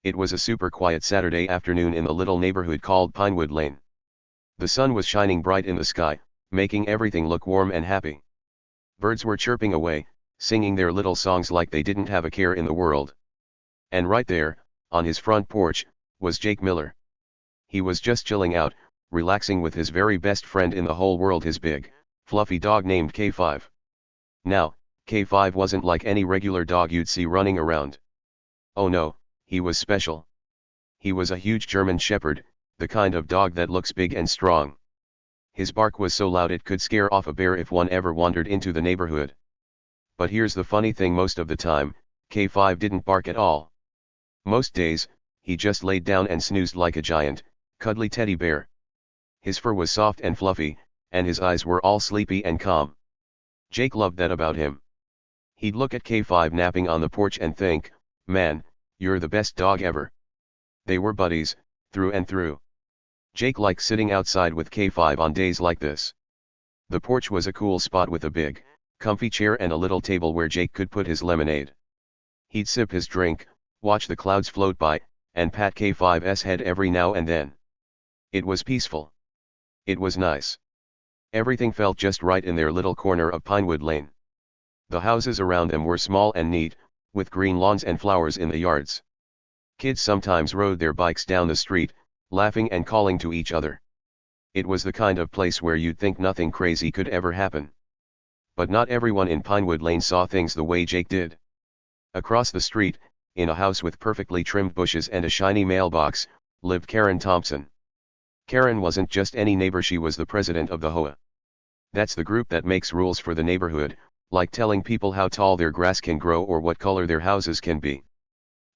It was a super quiet Saturday afternoon in the little neighborhood called Pinewood Lane. The sun was shining bright in the sky, making everything look warm and happy. Birds were chirping away, singing their little songs like they didn't have a care in the world. And right there, on his front porch, was Jake Miller. He was just chilling out, relaxing with his very best friend in the whole world, his big, fluffy dog named K5. Now, K5 wasn't like any regular dog you'd see running around. Oh no, he was special. He was a huge German Shepherd, the kind of dog that looks big and strong. His bark was so loud it could scare off a bear if one ever wandered into the neighborhood. But here's the funny thing: most of the time, K5 didn't bark at all. Most days, he just laid down and snoozed like a giant, cuddly teddy bear. His fur was soft and fluffy, and his eyes were all sleepy and calm. Jake loved that about him. He'd look at K5 napping on the porch and think, "Man, you're the best dog ever." They were buddies, through and through. Jake liked sitting outside with K5 on days like this. The porch was a cool spot with a big, comfy chair and a little table where Jake could put his lemonade. He'd sip his drink, watch the clouds float by, and pat K5's head every now and then. It was peaceful. It was nice. Everything felt just right in their little corner of Pinewood Lane. The houses around them were small and neat, with green lawns and flowers in the yards. Kids sometimes rode their bikes down the street, laughing and calling to each other. It was the kind of place where you'd think nothing crazy could ever happen. But not everyone in Pinewood Lane saw things the way Jake did. Across the street, in a house with perfectly trimmed bushes and a shiny mailbox, lived Karen Thompson. Karen wasn't just any neighbor, she was the president of the HOA. That's the group that makes rules for the neighborhood, like telling people how tall their grass can grow or what color their houses can be.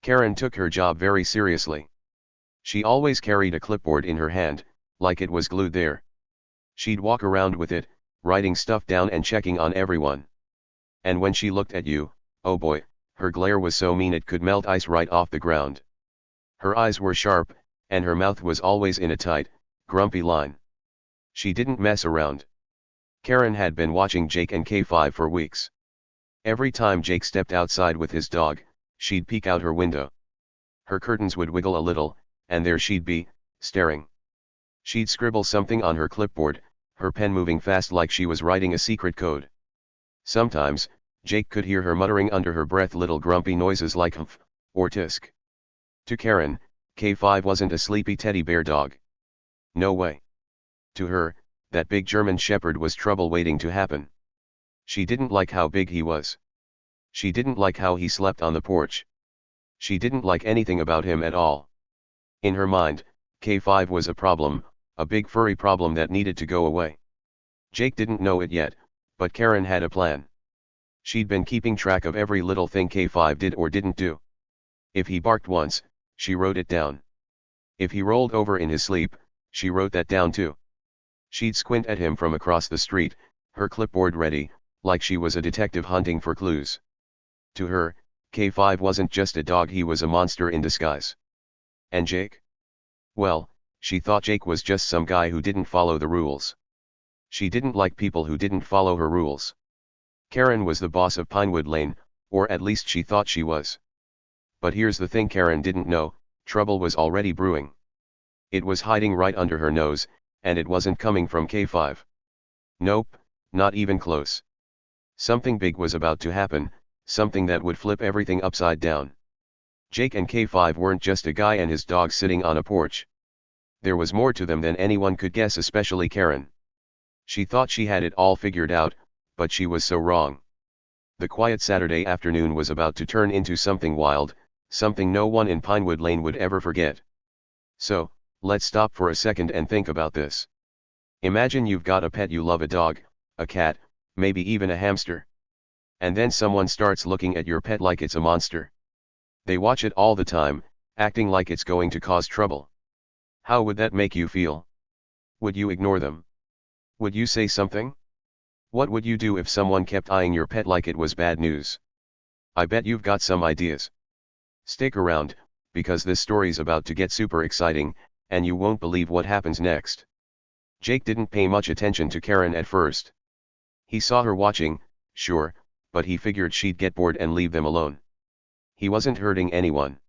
Karen took her job very seriously. She always carried a clipboard in her hand, like it was glued there. She'd walk around with it, writing stuff down and checking on everyone. And when she looked at you, oh boy, her glare was so mean it could melt ice right off the ground. Her eyes were sharp, and her mouth was always in a tight, grumpy line. She didn't mess around. Karen had been watching Jake and K5 for weeks. Every time Jake stepped outside with his dog, she'd peek out her window. Her curtains would wiggle a little, and there she'd be, staring. She'd scribble something on her clipboard, her pen moving fast like she was writing a secret code. Sometimes, Jake could hear her muttering under her breath little grumpy noises like humph, or tisk. To Karen, K5 wasn't a sleepy teddy bear dog. No way. To her, that big German Shepherd was trouble waiting to happen. She didn't like how big he was. She didn't like how he slept on the porch. She didn't like anything about him at all. In her mind, K5 was a problem, a big furry problem that needed to go away. Jake didn't know it yet, but Karen had a plan. She'd been keeping track of every little thing K5 did or didn't do. If he barked once, she wrote it down. If he rolled over in his sleep, she wrote that down too. She'd squint at him from across the street, her clipboard ready, like she was a detective hunting for clues. To her, K5 wasn't just a dog, he was a monster in disguise. And Jake? Well, she thought Jake was just some guy who didn't follow the rules. She didn't like people who didn't follow her rules. Karen was the boss of Pinewood Lane, or at least she thought she was. But here's the thing Karen didn't know: trouble was already brewing. It was hiding right under her nose, and it wasn't coming from K5. Nope, not even close. Something big was about to happen, something that would flip everything upside down. Jake and K5 weren't just a guy and his dog sitting on a porch. There was more to them than anyone could guess, especially Karen. She thought she had it all figured out, but she was so wrong. The quiet Saturday afternoon was about to turn into something wild, something no one in Pinewood Lane would ever forget. So, let's stop for a second and think about this. Imagine you've got a pet you love, a dog, a cat, maybe even a hamster. And then someone starts looking at your pet like it's a monster. They watch it all the time, acting like it's going to cause trouble. How would that make you feel? Would you ignore them? Would you say something? What would you do if someone kept eyeing your pet like it was bad news? I bet you've got some ideas. Stick around, because this story's about to get super exciting, and you won't believe what happens next. Jake didn't pay much attention to Karen at first. He saw her watching, sure, but he figured she'd get bored and leave them alone. He wasn't hurting anyone.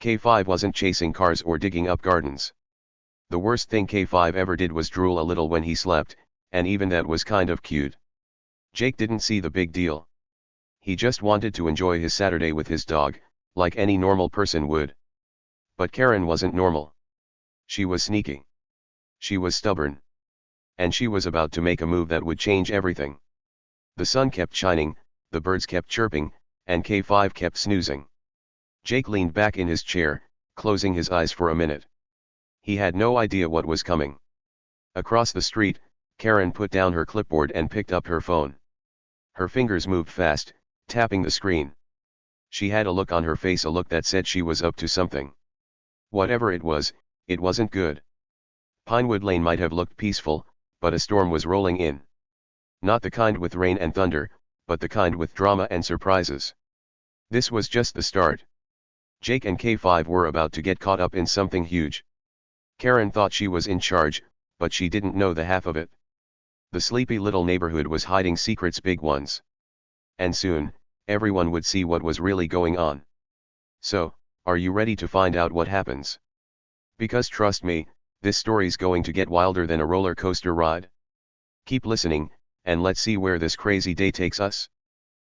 K5 wasn't chasing cars or digging up gardens. The worst thing K5 ever did was drool a little when he slept, and even that was kind of cute. Jake didn't see the big deal. He just wanted to enjoy his Saturday with his dog, like any normal person would. But Karen wasn't normal. She was sneaky. She was stubborn. And she was about to make a move that would change everything. The sun kept shining, the birds kept chirping, and K5 kept snoozing. Jake leaned back in his chair, closing his eyes for a minute. He had no idea what was coming. Across the street, Karen put down her clipboard and picked up her phone. Her fingers moved fast, tapping the screen. She had a look on her face, a look that said she was up to something. Whatever it wasn't good. Pinewood Lane might have looked peaceful, but a storm was rolling in. Not the kind with rain and thunder, but the kind with drama and surprises. This was just the start. Jake and K5 were about to get caught up in something huge. Karen thought she was in charge, but she didn't know the half of it. The sleepy little neighborhood was hiding secrets, big ones. And soon, everyone would see what was really going on. So, are you ready to find out what happens? Because trust me, this story's going to get wilder than a roller coaster ride. Keep listening, and let's see where this crazy day takes us.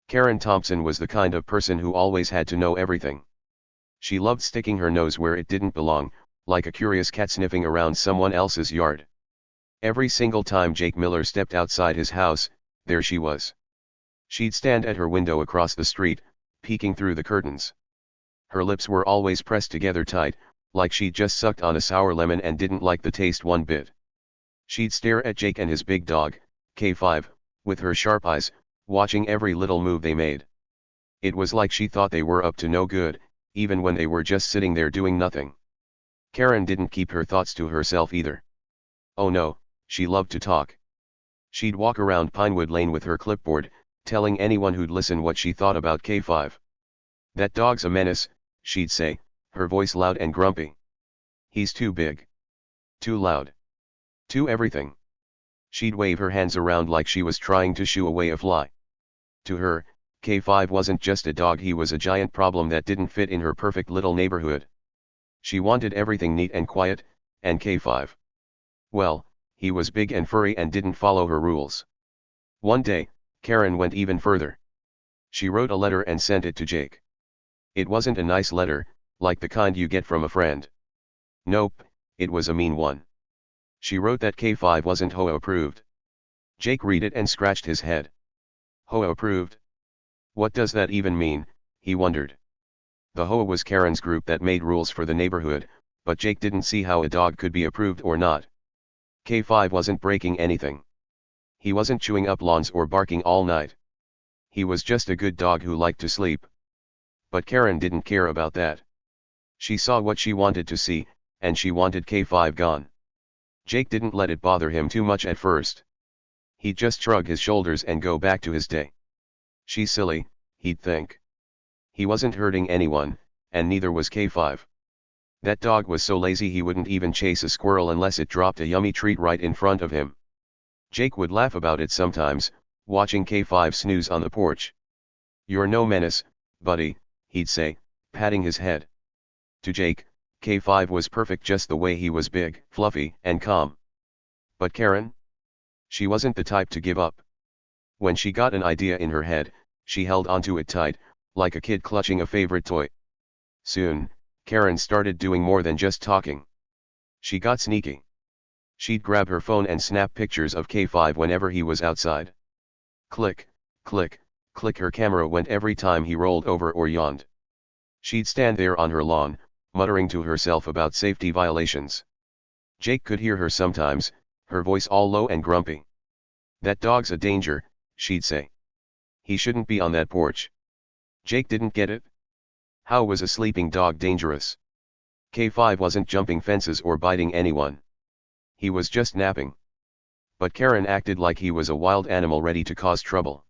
Karen Thompson was the kind of person who always had to know everything. She loved sticking her nose where it didn't belong, like a curious cat sniffing around someone else's yard. Every single time Jake Miller stepped outside his house, there she was. She'd stand at her window across the street, peeking through the curtains. Her lips were always pressed together tight, like she'd just sucked on a sour lemon and didn't like the taste one bit. She'd stare at Jake and his big dog, K5, with her sharp eyes, watching every little move they made. It was like she thought they were up to no good, even when they were just sitting there doing nothing. Karen didn't keep her thoughts to herself either. Oh no, she loved to talk. She'd walk around Pinewood Lane with her clipboard, telling anyone who'd listen what she thought about K5. That dog's a menace, she'd say, her voice loud and grumpy. He's too big. Too loud. Too everything. She'd wave her hands around like she was trying to shoo away a fly. To her, K5 wasn't just a dog, he was a giant problem that didn't fit in her perfect little neighborhood. She wanted everything neat and quiet, and K5. Well, he was big and furry and didn't follow her rules. One day, Karen went even further. She wrote a letter and sent it to Jake. It wasn't a nice letter, like the kind you get from a friend. Nope, it was a mean one. She wrote that K5 wasn't HOA approved. Jake read it and scratched his head. HOA approved? What does that even mean, he wondered. The HOA was Karen's group that made rules for the neighborhood, but Jake didn't see how a dog could be approved or not. K5 wasn't breaking anything. He wasn't chewing up lawns or barking all night. He was just a good dog who liked to sleep. But Karen didn't care about that. She saw what she wanted to see, and she wanted K5 gone. Jake didn't let it bother him too much at first. He'd just shrug his shoulders and go back to his day. She's silly, he'd think. He wasn't hurting anyone, and neither was K5. That dog was so lazy he wouldn't even chase a squirrel unless it dropped a yummy treat right in front of him. Jake would laugh about it sometimes, watching K5 snooze on the porch. You're no menace, buddy, he'd say, patting his head. To Jake, K5 was perfect just the way he was, big, fluffy, and calm. But Karen? She wasn't the type to give up. When she got an idea in her head, she held onto it tight, like a kid clutching a favorite toy. Soon, Karen started doing more than just talking. She got sneaky. She'd grab her phone and snap pictures of K5 whenever he was outside. Click, click, click, her camera went every time he rolled over or yawned. She'd stand there on her lawn, muttering to herself about safety violations. Jake could hear her sometimes, her voice all low and grumpy. That dog's a danger, she'd say. He shouldn't be on that porch. Jake didn't get it. How was a sleeping dog dangerous? K5 wasn't jumping fences or biting anyone. He was just napping. But Karen acted like he was a wild animal ready to cause trouble.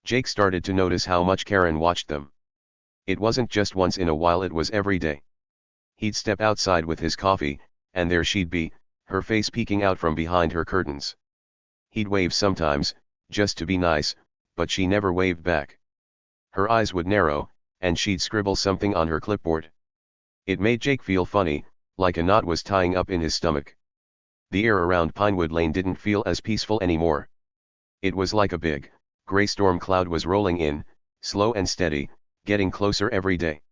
Jake started to notice how much Karen watched them. It wasn't just once in a while, it was every day. He'd step outside with his coffee, and there she'd be, her face peeking out from behind her curtains. He'd wave sometimes, just to be nice, but she never waved back. Her eyes would narrow, and she'd scribble something on her clipboard. It made Jake feel funny, like a knot was tying up in his stomach. The air around Pinewood Lane didn't feel as peaceful anymore. It was like a big, gray storm cloud was rolling in, slow and steady, getting closer every day.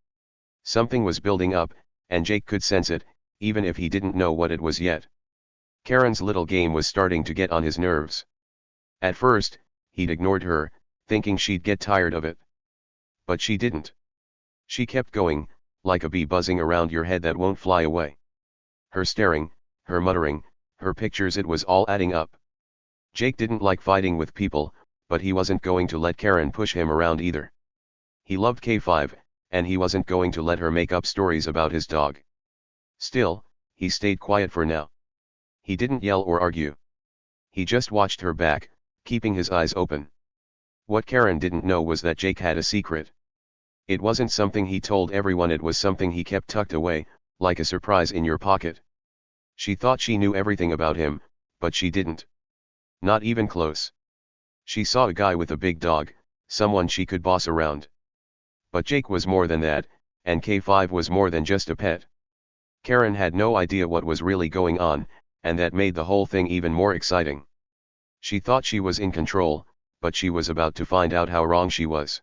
Something was building up, and Jake could sense it, even if he didn't know what it was yet. Karen's little game was starting to get on his nerves. At first, he'd ignored her, thinking she'd get tired of it. But she didn't. She kept going, like a bee buzzing around your head that won't fly away. Her staring, her muttering, her pictures, it was all adding up. Jake didn't like fighting with people, but he wasn't going to let Karen push him around either. He loved K5, and he wasn't going to let her make up stories about his dog. Still, he stayed quiet for now. He didn't yell or argue. He just watched her back, keeping his eyes open. What Karen didn't know was that Jake had a secret. It wasn't something he told everyone, it was something he kept tucked away, like a surprise in your pocket. She thought she knew everything about him, but she didn't. Not even close. She saw a guy with a big dog, someone she could boss around. But Jake was more than that, and K5 was more than just a pet. Karen had no idea what was really going on, and that made the whole thing even more exciting. She thought she was in control, but she was about to find out how wrong she was.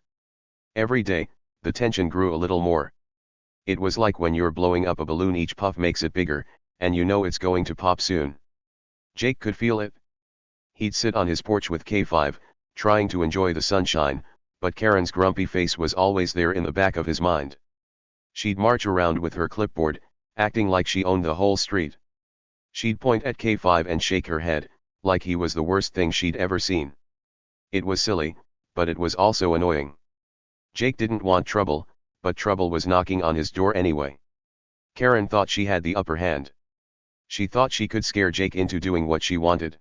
Every day, the tension grew a little more. It was like when you're blowing up a balloon, each puff makes it bigger, and you know it's going to pop soon. Jake could feel it. He'd sit on his porch with K5, trying to enjoy the sunshine, but Karen's grumpy face was always there in the back of his mind. She'd march around with her clipboard, acting like she owned the whole street. She'd point at K5 and shake her head, like he was the worst thing she'd ever seen. It was silly, but it was also annoying. Jake didn't want trouble, but trouble was knocking on his door anyway. Karen thought she had the upper hand. She thought she could scare Jake into doing what she wanted.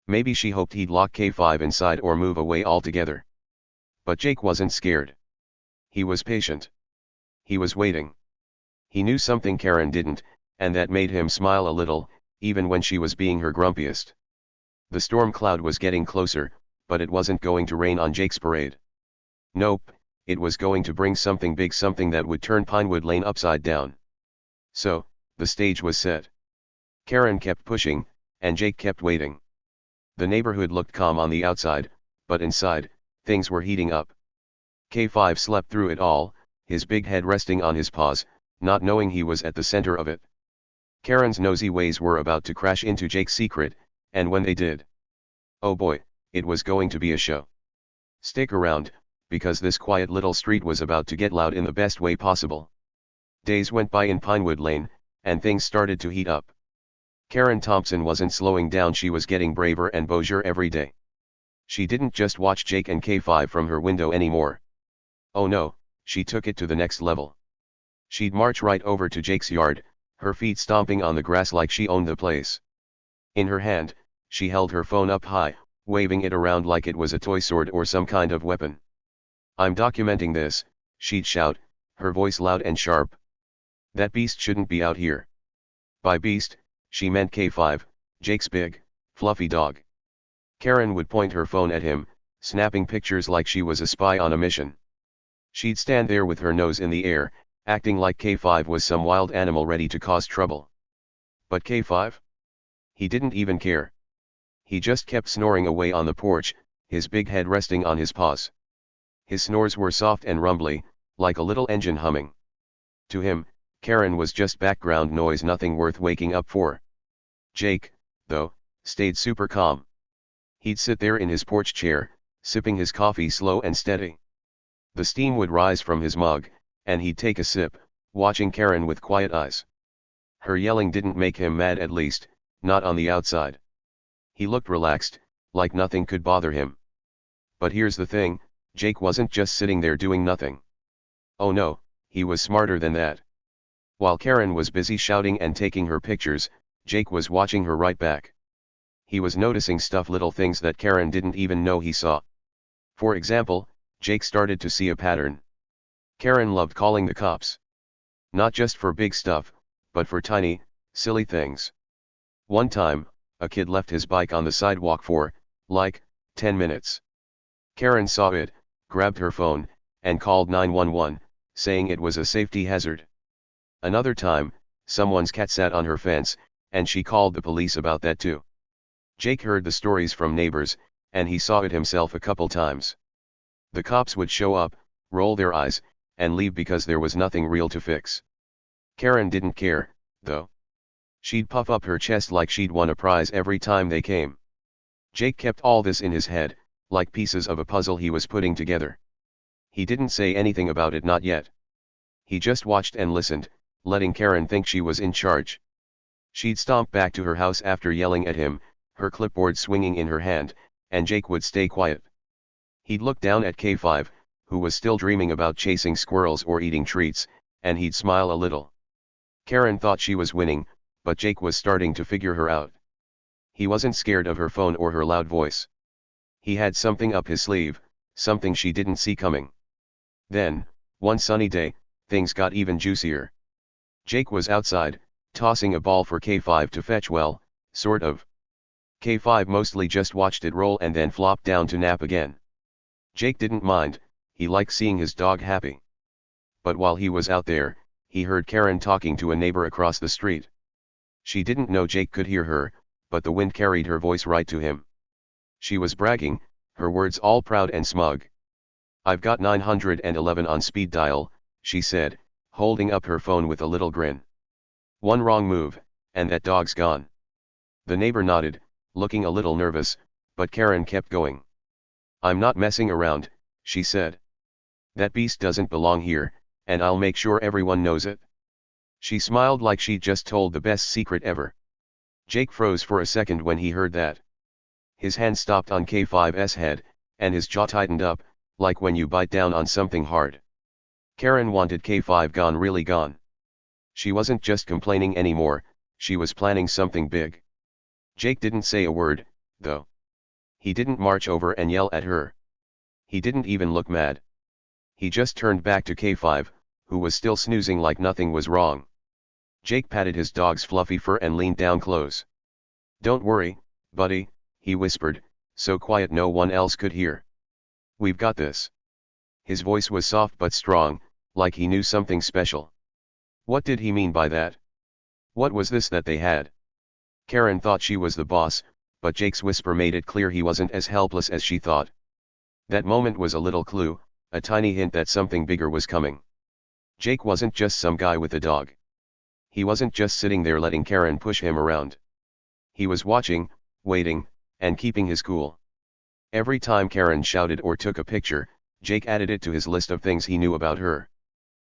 Maybe she hoped he'd lock K5 inside or move away altogether. But Jake wasn't scared. He was patient. He was waiting. He knew something Karen didn't, and that made him smile a little, even when she was being her grumpiest. The storm cloud was getting closer, but it wasn't going to rain on Jake's parade. Nope, it was going to bring something big, something that would turn Pinewood Lane upside down. So, the stage was set. Karen kept pushing, and Jake kept waiting. The neighborhood looked calm on the outside, but inside, things were heating up. K5 slept through it all, his big head resting on his paws, not knowing he was at the center of it. Karen's nosy ways were about to crash into Jake's secret, and when they did, oh boy, it was going to be a show. Stick around, because this quiet little street was about to get loud in the best way possible. Days went by in Pinewood Lane, and things started to heat up. Karen Thompson wasn't slowing down, she was getting braver and bolder every day. She didn't just watch Jake and K5 from her window anymore. Oh no, she took it to the next level. She'd march right over to Jake's yard, her feet stomping on the grass like she owned the place. In her hand, she held her phone up high, waving it around like it was a toy sword or some kind of weapon. "I'm documenting this," she'd shout, her voice loud and sharp. "That beast shouldn't be out here." By beast, she meant K5, Jake's big, fluffy dog. Karen would point her phone at him, snapping pictures like she was a spy on a mission. She'd stand there with her nose in the air, acting like K5 was some wild animal ready to cause trouble. But K5? He didn't even care. He just kept snoring away on the porch, his big head resting on his paws. His snores were soft and rumbly, like a little engine humming. To him, Karen was just background noise, nothing worth waking up for. Jake, though, stayed super calm. He'd sit there in his porch chair, sipping his coffee slow and steady. The steam would rise from his mug, and he'd take a sip, watching Karen with quiet eyes. Her yelling didn't make him mad, at least, not on the outside. He looked relaxed, like nothing could bother him. But here's the thing, Jake wasn't just sitting there doing nothing. Oh no, he was smarter than that. While Karen was busy shouting and taking her pictures, Jake was watching her right back. He was noticing stuff, little things that Karen didn't even know he saw. For example, Jake started to see a pattern. Karen loved calling the cops. Not just for big stuff, but for tiny, silly things. One time, a kid left his bike on the sidewalk for, like, 10 minutes. Karen saw it, grabbed her phone, and called 911, saying it was a safety hazard. Another time, someone's cat sat on her fence, and she called the police about that too. Jake heard the stories from neighbors, and he saw it himself a couple times. The cops would show up, roll their eyes, and leave because there was nothing real to fix. Karen didn't care, though. She'd puff up her chest like she'd won a prize every time they came. Jake kept all this in his head, like pieces of a puzzle he was putting together. He didn't say anything about it, not yet. He just watched and listened, letting Karen think she was in charge. She'd stomp back to her house after yelling at him, her clipboard swinging in her hand, and Jake would stay quiet. He'd look down at K5, who was still dreaming about chasing squirrels or eating treats, and he'd smile a little. Karen thought she was winning, but Jake was starting to figure her out. He wasn't scared of her phone or her loud voice. He had something up his sleeve, something she didn't see coming. Then, one sunny day, things got even juicier. Jake was outside, tossing a ball for K5 to fetch, well, sort of. K5 mostly just watched it roll and then flopped down to nap again. Jake didn't mind, he liked seeing his dog happy. But while he was out there, he heard Karen talking to a neighbor across the street. She didn't know Jake could hear her, but the wind carried her voice right to him. She was bragging, her words all proud and smug. "I've got 911 on speed dial," she said, holding up her phone with a little grin. "One wrong move, and that dog's gone." The neighbor nodded, looking a little nervous, but Karen kept going. "I'm not messing around," she said. "That beast doesn't belong here, and I'll make sure everyone knows it." She smiled like she'd just told the best secret ever. Jake froze for a second when he heard that. His hand stopped on K5's head, and his jaw tightened up, like when you bite down on something hard. Karen wanted K5 gone, really gone. She wasn't just complaining anymore, she was planning something big. Jake didn't say a word, though. He didn't march over and yell at her. He didn't even look mad. He just turned back to K5, who was still snoozing like nothing was wrong. Jake patted his dog's fluffy fur and leaned down close. "Don't worry, buddy," he whispered, so quiet no one else could hear. "We've got this." His voice was soft but strong, like he knew something special. What did he mean by that? What was this that they had? Karen thought she was the boss, but Jake's whisper made it clear he wasn't as helpless as she thought. That moment was a little clue, a tiny hint that something bigger was coming. Jake wasn't just some guy with a dog. He wasn't just sitting there letting Karen push him around. He was watching, waiting, and keeping his cool. Every time Karen shouted or took a picture, Jake added it to his list of things he knew about her.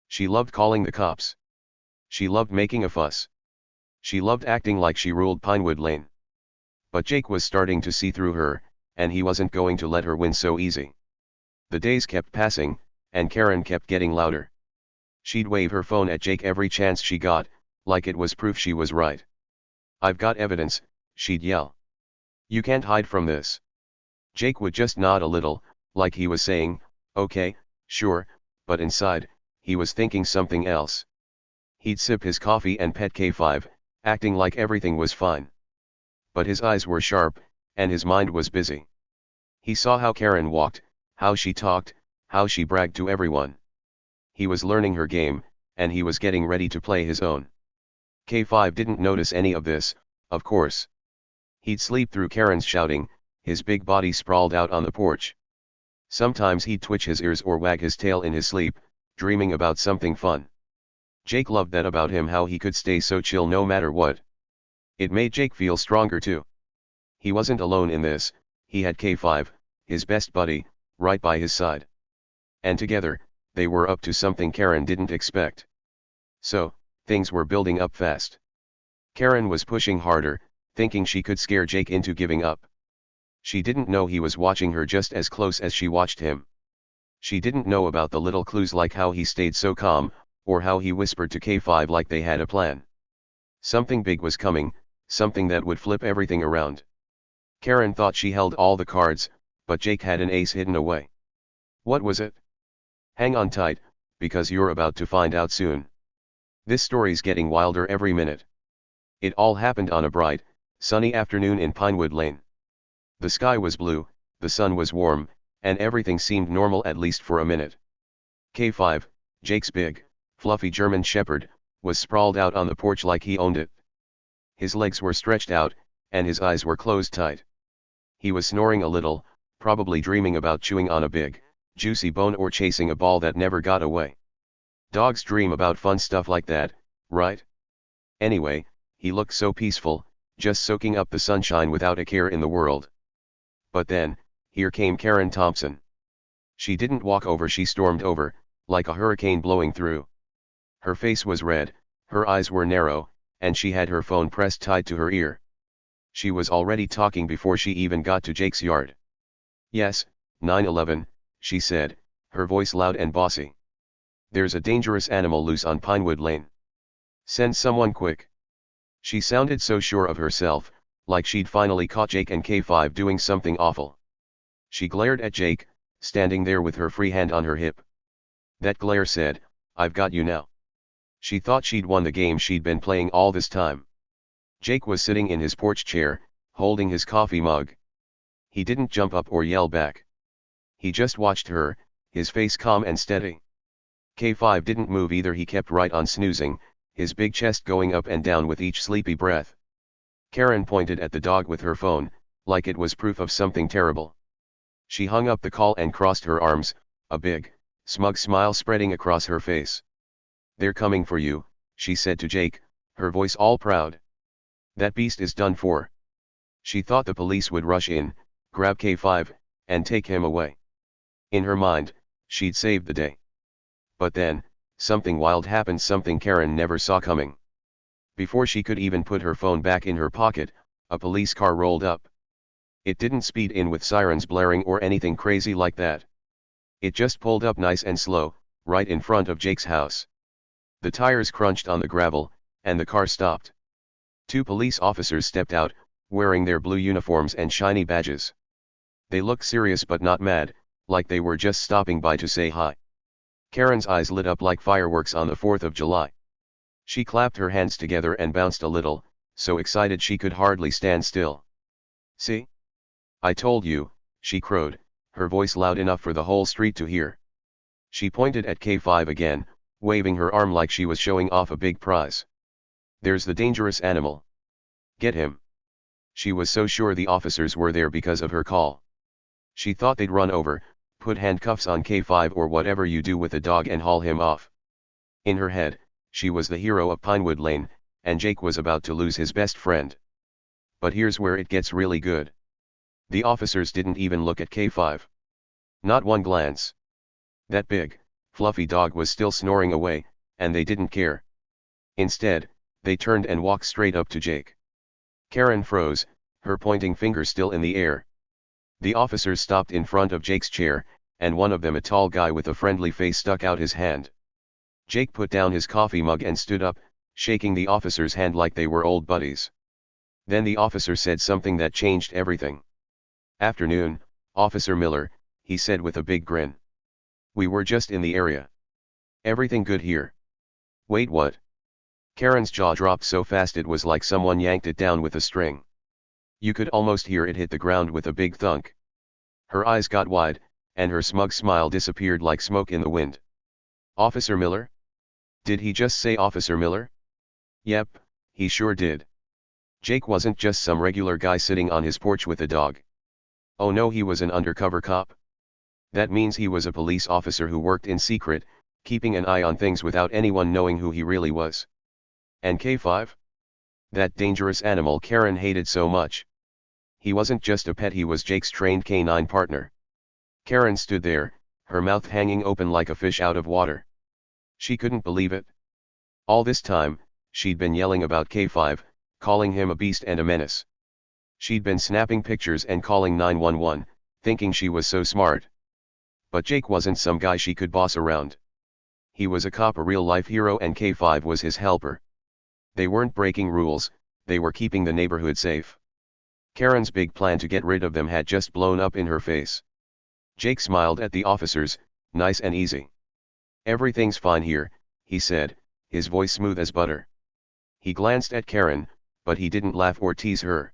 She loved calling the cops. She loved making a fuss. She loved acting like she ruled Pinewood Lane. But Jake was starting to see through her, and he wasn't going to let her win so easy. The days kept passing, and Karen kept getting louder. She'd wave her phone at Jake every chance she got, like it was proof she was right. "I've got evidence," she'd yell. "You can't hide from this." Jake would just nod a little, like he was saying, "Okay, sure," but inside, he was thinking something else. He'd sip his coffee and pet K5, acting like everything was fine. But his eyes were sharp, and his mind was busy. He saw how Karen walked, how she talked, how she bragged to everyone. He was learning her game, and he was getting ready to play his own. K5 didn't notice any of this, of course. He'd sleep through Karen's shouting, his big body sprawled out on the porch. Sometimes he'd twitch his ears or wag his tail in his sleep, dreaming about something fun. Jake loved that about him, how he could stay so chill no matter what. It made Jake feel stronger too. He wasn't alone in this, he had K5, his best buddy, right by his side. And together, they were up to something Karen didn't expect. So, things were building up fast. Karen was pushing harder, thinking she could scare Jake into giving up. She didn't know he was watching her just as close as she watched him. She didn't know about the little clues like how he stayed so calm, or how he whispered to K5 like they had a plan. Something big was coming, something that would flip everything around. Karen thought she held all the cards, but Jake had an ace hidden away. What was it? Hang on tight, because you're about to find out soon. This story's getting wilder every minute. It all happened on a bright, sunny afternoon in Pinewood Lane. The sky was blue, the sun was warm, and everything seemed normal at least for a minute. K5, Jake's big, fluffy German Shepherd, was sprawled out on the porch like he owned it. His legs were stretched out, and his eyes were closed tight. He was snoring a little, probably dreaming about chewing on a big, juicy bone or chasing a ball that never got away. Dogs dream about fun stuff like that, right? Anyway, he looked so peaceful, just soaking up the sunshine without a care in the world. But then, here came Karen Thompson. She didn't walk over, she stormed over, like a hurricane blowing through. Her face was red, her eyes were narrow, and she had her phone pressed tight to her ear. She was already talking before she even got to Jake's yard. "Yes, 911, she said, her voice loud and bossy. "There's a dangerous animal loose on Pinewood Lane. Send someone quick." She sounded so sure of herself, like she'd finally caught Jake and K5 doing something awful. She glared at Jake, standing there with her free hand on her hip. That glare said, "I've got you now." She thought she'd won the game she'd been playing all this time. Jake was sitting in his porch chair, holding his coffee mug. He didn't jump up or yell back. He just watched her, his face calm and steady. K5 didn't move either, he kept right on snoozing, his big chest going up and down with each sleepy breath. Karen pointed at the dog with her phone, like it was proof of something terrible. She hung up the call and crossed her arms, a big, smug smile spreading across her face. "They're coming for you," she said to Jake, her voice all proud. "That beast is done for." She thought the police would rush in, grab K5, and take him away. In her mind, she'd saved the day. But then, something wild happened, something Karen never saw coming. Before she could even put her phone back in her pocket, a police car rolled up. It didn't speed in with sirens blaring or anything crazy like that. It just pulled up nice and slow, right in front of Jake's house. The tires crunched on the gravel, and the car stopped. Two police officers stepped out, wearing their blue uniforms and shiny badges. They looked serious but not mad, like they were just stopping by to say hi. Karen's eyes lit up like fireworks on the 4th of July. She clapped her hands together and bounced a little, so excited she could hardly stand still. "See? I told you," she crowed, her voice loud enough for the whole street to hear. She pointed at K5 again, waving her arm like she was showing off a big prize. "There's the dangerous animal. Get him." She was so sure the officers were there because of her call. She thought they'd run over, put handcuffs on K5 or whatever you do with a dog and haul him off. In her head, she was the hero of Pinewood Lane, and Jake was about to lose his best friend. But here's where it gets really good. The officers didn't even look at K5. Not one glance. That big, fluffy dog was still snoring away, and they didn't care. Instead, they turned and walked straight up to Jake. Karen froze, her pointing finger still in the air. The officers stopped in front of Jake's chair, and one of them, a tall guy with a friendly face, stuck out his hand. Jake put down his coffee mug and stood up, shaking the officer's hand like they were old buddies. Then the officer said something that changed everything. "Afternoon, Officer Miller," he said with a big grin. "We were just in the area. Everything good here?" "Wait, what?" Karen's jaw dropped so fast it was like someone yanked it down with a string. You could almost hear it hit the ground with a big thunk. Her eyes got wide, and her smug smile disappeared like smoke in the wind. "Officer Miller? Did he just say Officer Miller?" "Yep, he sure did." Jake wasn't just some regular guy sitting on his porch with a dog. Oh no, he was an undercover cop. That means he was a police officer who worked in secret, keeping an eye on things without anyone knowing who he really was. And K5? That dangerous animal Karen hated so much. He wasn't just a pet, he was Jake's trained canine partner. Karen stood there, her mouth hanging open like a fish out of water. She couldn't believe it. All this time, she'd been yelling about K5, calling him a beast and a menace. She'd been snapping pictures and calling 911, thinking she was so smart. But Jake wasn't some guy she could boss around. He was a cop, a real-life hero, and K5 was his helper. They weren't breaking rules, they were keeping the neighborhood safe. Karen's big plan to get rid of them had just blown up in her face. Jake smiled at the officers, nice and easy. "Everything's fine here," he said, his voice smooth as butter. He glanced at Karen, but he didn't laugh or tease her.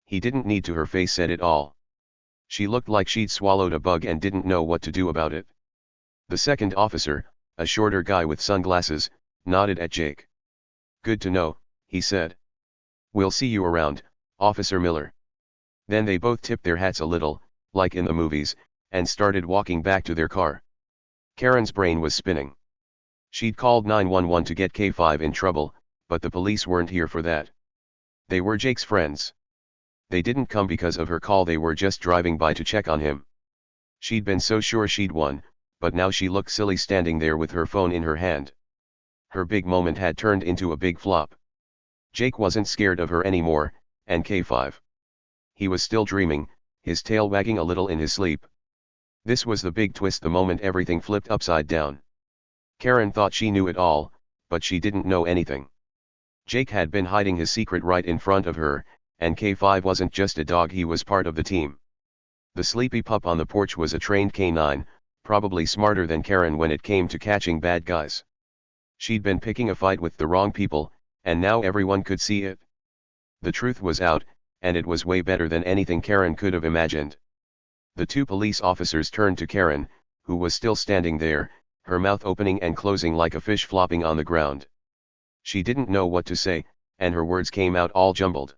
He didn't need to, her face said it all. She looked like she'd swallowed a bug and didn't know what to do about it. The second officer, a shorter guy with sunglasses, nodded at Jake. Good to know, he said. We'll see you around, Officer Miller. Then they both tipped their hats a little, like in the movies, and started walking back to their car. Karen's brain was spinning. She'd called 911 to get K5 in trouble, but the police weren't here for that. They were Jake's friends. They didn't come because of her call, they were just driving by to check on him. She'd been so sure she'd won, but now she looked silly standing there with her phone in her hand. Her big moment had turned into a big flop. Jake wasn't scared of her anymore, and K5. He was still dreaming, his tail wagging a little in his sleep. This was the big twist, the moment everything flipped upside down. Karen thought she knew it all, but she didn't know anything. Jake had been hiding his secret right in front of her, and K5 wasn't just a dog, he was part of the team. The sleepy pup on the porch was a trained canine, probably smarter than Karen when it came to catching bad guys. She'd been picking a fight with the wrong people, and now everyone could see it. The truth was out, and it was way better than anything Karen could have imagined. The two police officers turned to Karen, who was still standing there, her mouth opening and closing like a fish flopping on the ground. She didn't know what to say, and her words came out all jumbled.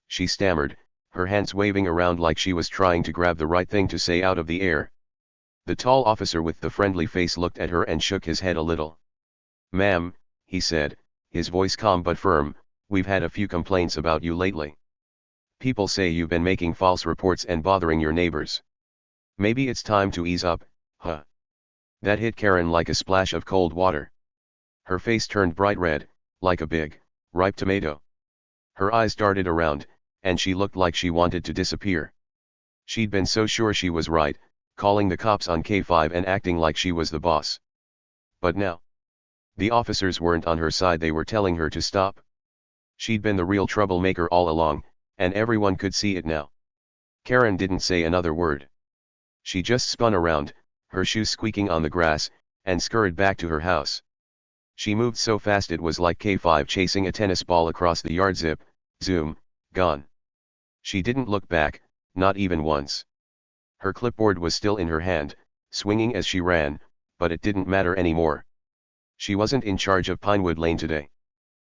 She stammered, her hands waving around like she was trying to grab the right thing to say out of the air. The tall officer with the friendly face looked at her and shook his head a little. "Ma'am," he said, his voice calm but firm, "we've had a few complaints about you lately. People say you've been making false reports and bothering your neighbors. Maybe it's time to ease up, huh?" That hit Karen like a splash of cold water. Her face turned bright red, like a big, ripe tomato. Her eyes darted around, and she looked like she wanted to disappear. She'd been so sure she was right, calling the cops on K5 and acting like she was the boss. But now, the officers weren't on her side, they were telling her to stop. She'd been the real troublemaker all along, and everyone could see it now. Karen didn't say another word. She just spun around, her shoes squeaking on the grass, and scurried back to her house. She moved so fast it was like K5 chasing a tennis ball across the yard. Zip, zoom, gone. She didn't look back, not even once. Her clipboard was still in her hand, swinging as she ran, but it didn't matter anymore. She wasn't in charge of Pinewood Lane today.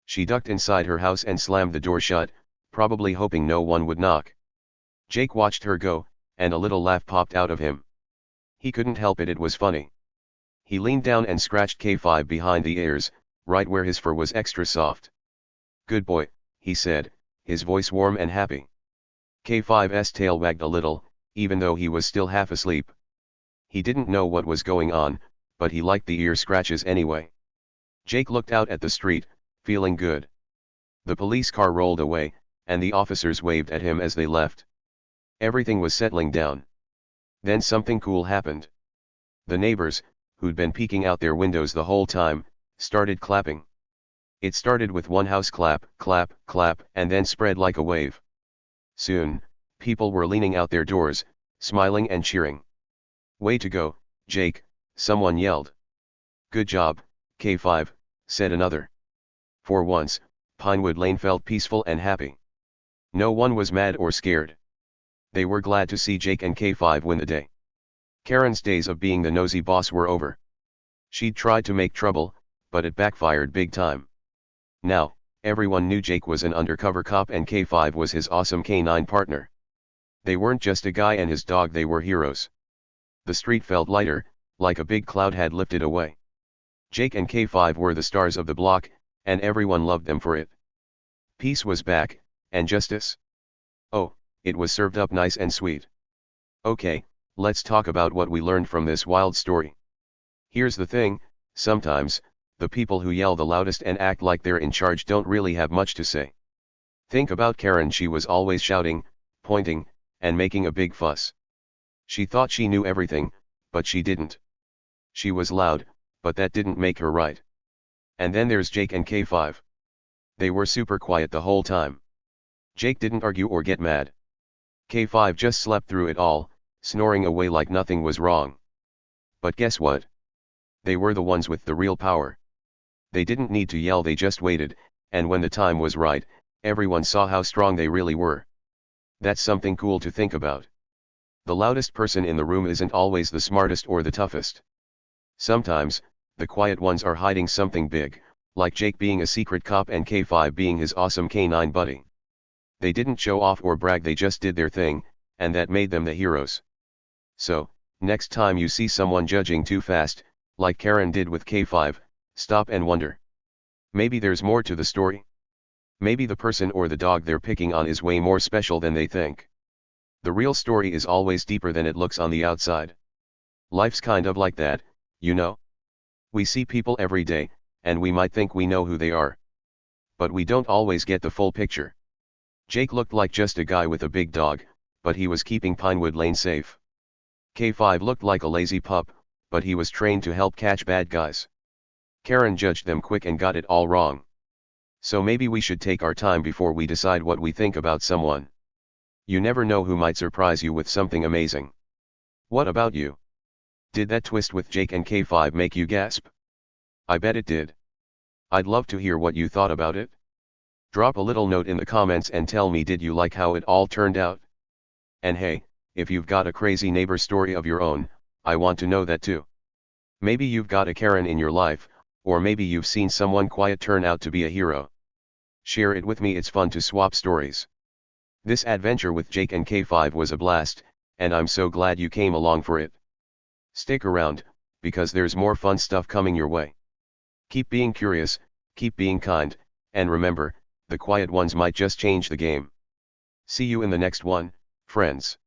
She ducked inside her house and slammed the door shut, probably hoping no one would knock. Jake watched her go, and a little laugh popped out of him. He couldn't help it, it was funny. He leaned down and scratched K5 behind the ears, right where his fur was extra soft. "Good boy," he said, his voice warm and happy. K5's tail wagged a little, even though he was still half asleep. He didn't know what was going on, but he liked the ear scratches anyway. Jake looked out at the street, feeling good. The police car rolled away, and the officers waved at him as they left. Everything was settling down. Then something cool happened. The neighbors, who'd been peeking out their windows the whole time, started clapping. It started with one house clap, clap, clap, and then spread like a wave. Soon, people were leaning out their doors, smiling and cheering. "Way to go, Jake," someone yelled. "Good job, K5, said another. For once, Pinewood Lane felt peaceful and happy. No one was mad or scared. They were glad to see Jake and K5 win the day. Karen's days of being the nosy boss were over. She'd tried to make trouble, but it backfired big time. Now, everyone knew Jake was an undercover cop and K5 was his awesome canine partner. They weren't just a guy and his dog, they were heroes. The street felt lighter, like a big cloud had lifted away. Jake and K5 were the stars of the block, and everyone loved them for it. Peace was back, and justice. Oh, it was served up nice and sweet. Okay, let's talk about what we learned from this wild story. Here's the thing, sometimes, the people who yell the loudest and act like they're in charge don't really have much to say. Think about Karen, she was always shouting, pointing, and making a big fuss. She thought she knew everything, but she didn't. She was loud, but that didn't make her right. And then there's Jake and K5. They were super quiet the whole time. Jake didn't argue or get mad. K5 just slept through it all, snoring away like nothing was wrong. But guess what? They were the ones with the real power. They didn't need to yell, they just waited, and when the time was right, everyone saw how strong they really were. That's something cool to think about. The loudest person in the room isn't always the smartest or the toughest. Sometimes, the quiet ones are hiding something big, like Jake being a secret cop and K5 being his awesome K9 buddy. They didn't show off or brag, they just did their thing, and that made them the heroes. So, next time you see someone judging too fast, like Karen did with K5, stop and wonder. Maybe there's more to the story. Maybe the person or the dog they're picking on is way more special than they think. The real story is always deeper than it looks on the outside. Life's kind of like that, you know? We see people every day, and we might think we know who they are. But we don't always get the full picture. Jake looked like just a guy with a big dog, but he was keeping Pinewood Lane safe. K5 looked like a lazy pup, but he was trained to help catch bad guys. Karen judged them quick and got it all wrong. So maybe we should take our time before we decide what we think about someone. You never know who might surprise you with something amazing. What about you? Did that twist with Jake and K5 make you gasp? I bet it did. I'd love to hear what you thought about it. Drop a little note in the comments and tell me, did you like how it all turned out? And hey, if you've got a crazy neighbor story of your own, I want to know that too. Maybe you've got a Karen in your life, or maybe you've seen someone quiet turn out to be a hero. Share it with me, it's fun to swap stories. This adventure with Jake and K5 was a blast, and I'm so glad you came along for it. Stick around, because there's more fun stuff coming your way. Keep being curious, keep being kind, and remember, the quiet ones might just change the game. See you in the next one, friends.